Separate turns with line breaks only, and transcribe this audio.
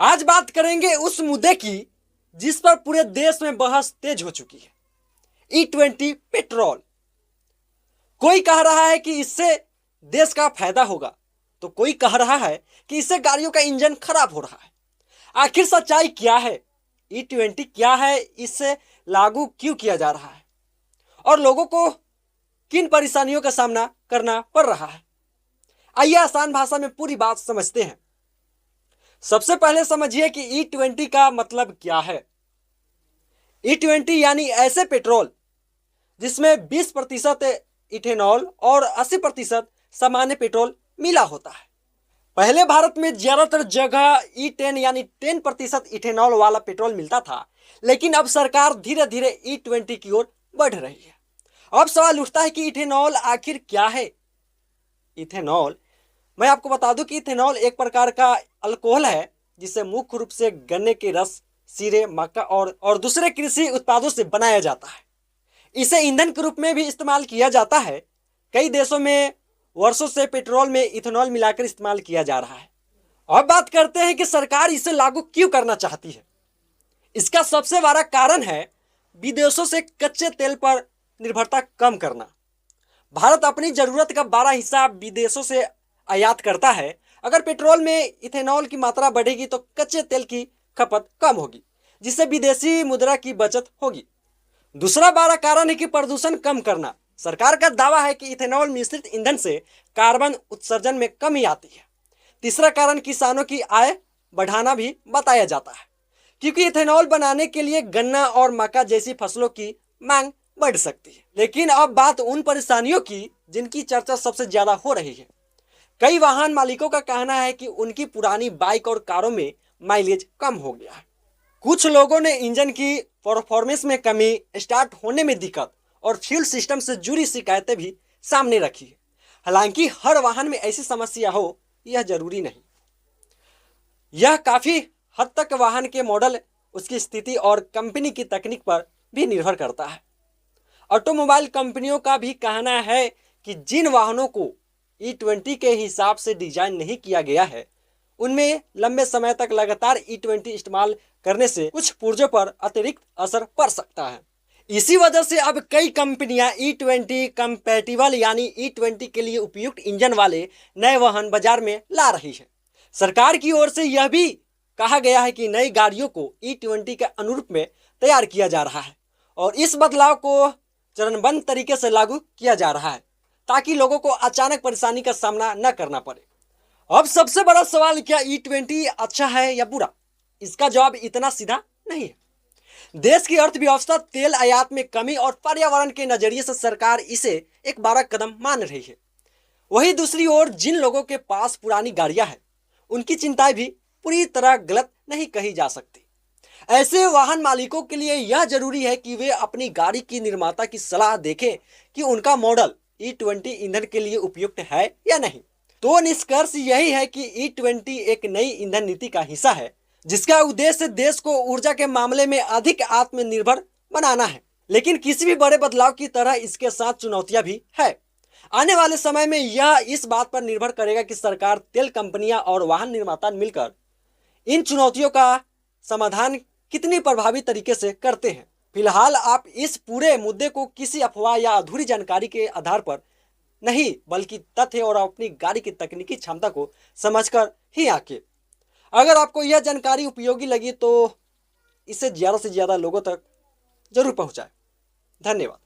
आज बात करेंगे उस मुद्दे की जिस पर पूरे देश में बहस तेज हो चुकी है, E20 पेट्रोल। कोई कह रहा है कि इससे देश का फायदा होगा, तो कोई कह रहा है कि इससे गाड़ियों का इंजन खराब हो रहा है। आखिर सच्चाई क्या है? E20 क्या है? इससे लागू क्यों किया जा रहा है और लोगों को किन परेशानियों का सामना करना पड़ रहा है? आइए आसान भाषा में पूरी बात समझते हैं। सबसे पहले समझिए कि E20 का मतलब क्या है। E20 यानी ऐसे पेट्रोल जिसमें 20% इथेनॉल और 80% सामान्य पेट्रोल मिला होता है। पहले भारत में ज्यादातर जगह E10 यानी 10% इथेनॉल वाला पेट्रोल मिलता था, लेकिन अब सरकार धीरे धीरे E20 की ओर बढ़ रही है। अब सवाल उठता है कि इथेनॉल आखिर क्या है? इथेनॉल, मैं आपको बता दूं कि इथेनॉल एक प्रकार का अल्कोहल है जिसे मुख्य रूप से गन्ने के रस, सीरे, मक्का और दूसरे कृषि उत्पादों से बनाया जाता है। इसे ईंधन के रूप में भी इस्तेमाल किया जाता है। कई देशों में वर्षों से पेट्रोल में इथेनॉल मिलाकर इस्तेमाल किया जा रहा है। अब बात करते हैं कि सरकार इसे लागू क्यों करना चाहती है। इसका सबसे बड़ा कारण है विदेशों से कच्चे तेल पर निर्भरता कम करना। भारत अपनी जरूरत का बड़ा हिस्सा विदेशों से आयात करता है। अगर पेट्रोल में इथेनॉल की मात्रा बढ़ेगी तो कच्चे तेल की खपत कम होगी, जिससे विदेशी मुद्रा की बचत होगी। दूसरा बड़ा कारण है कि प्रदूषण कम करना। सरकार का दावा है कि इथेनॉल मिश्रित ईंधन से कार्बन उत्सर्जन में कमी आती है। तीसरा कारण किसानों की आय बढ़ाना भी बताया जाता है, क्योंकि इथेनॉल बनाने के लिए गन्ना और मक्का जैसी फसलों की मांग बढ़ सकती है। लेकिन अब बात उन परेशानियों की जिनकी चर्चा सबसे ज्यादा हो रही है। कई वाहन मालिकों का कहना है कि उनकी पुरानी बाइक और कारों में माइलेज कम हो गया है। कुछ लोगों ने इंजन की परफॉर्मेंस में कमी, स्टार्ट होने में दिक्कत और फ्यूल सिस्टम से जुड़ी शिकायतें भी सामने रखी है। हालांकि हर वाहन में ऐसी समस्या हो यह जरूरी नहीं। यह काफी हद तक वाहन के मॉडल, उसकी स्थिति और कंपनी की तकनीक पर भी निर्भर करता है। ऑटोमोबाइल कंपनियों का भी कहना है कि जिन वाहनों को E20 के हिसाब से डिजाइन नहीं किया गया है, उनमें लंबे समय तक लगातार E20 इस्तेमाल करने से कुछ पुर्जों पर अतिरिक्त असर पड़ सकता है। इसी वजह से अब कई कंपनियां E20 कंपैटिबल यानी E20 के लिए उपयुक्त इंजन वाले नए वाहन बाजार में ला रही है। सरकार की ओर से यह भी कहा गया है कि नई गाड़ियों को E20 के अनुरूप में तैयार किया जा रहा है और इस बदलाव को चरणबद्ध तरीके से लागू किया जा रहा है ताकि लोगों को अचानक परेशानी का सामना न करना पड़े। अब सबसे बड़ा सवाल, क्या E20 अच्छा है या बुरा? इसका जवाब इतना सीधा नहीं है। देश की अर्थव्यवस्था, तेल आयात में कमी और पर्यावरण के नजरिए से सरकार इसे एक बड़ा कदम मान रही है। वहीं दूसरी ओर जिन लोगों के पास पुरानी गाड़ियां हैं, उनकी चिंताएं भी पूरी तरह गलत नहीं कही जा सकती। ऐसे वाहन मालिकों के लिए यह जरूरी है कि वे अपनी गाड़ी की निर्माता की सलाह देखें कि उनका मॉडल E20 ईंधन के लिए उपयुक्त है या नहीं। तो निष्कर्ष यही है कि E20 एक नई ईंधन नीति का हिस्सा है जिसका उद्देश्य देश को ऊर्जा के मामले में अधिक आत्मनिर्भर बनाना है। लेकिन किसी भी बड़े बदलाव की तरह इसके साथ चुनौतियां भी है। आने वाले समय में यह इस बात पर निर्भर करेगा कि सरकार, तेल कंपनियां और वाहन निर्माता मिलकर इन चुनौतियों का समाधान कितनी प्रभावी तरीके से करते हैं। फिलहाल आप इस पूरे मुद्दे को किसी अफवाह या अधूरी जानकारी के आधार पर नहीं, बल्कि तथ्य और अपनी गाड़ी की तकनीकी क्षमता को समझकर ही आके। अगर आपको यह जानकारी उपयोगी लगी तो इसे ज़्यादा से ज़्यादा लोगों तक जरूर पहुंचाएं। धन्यवाद।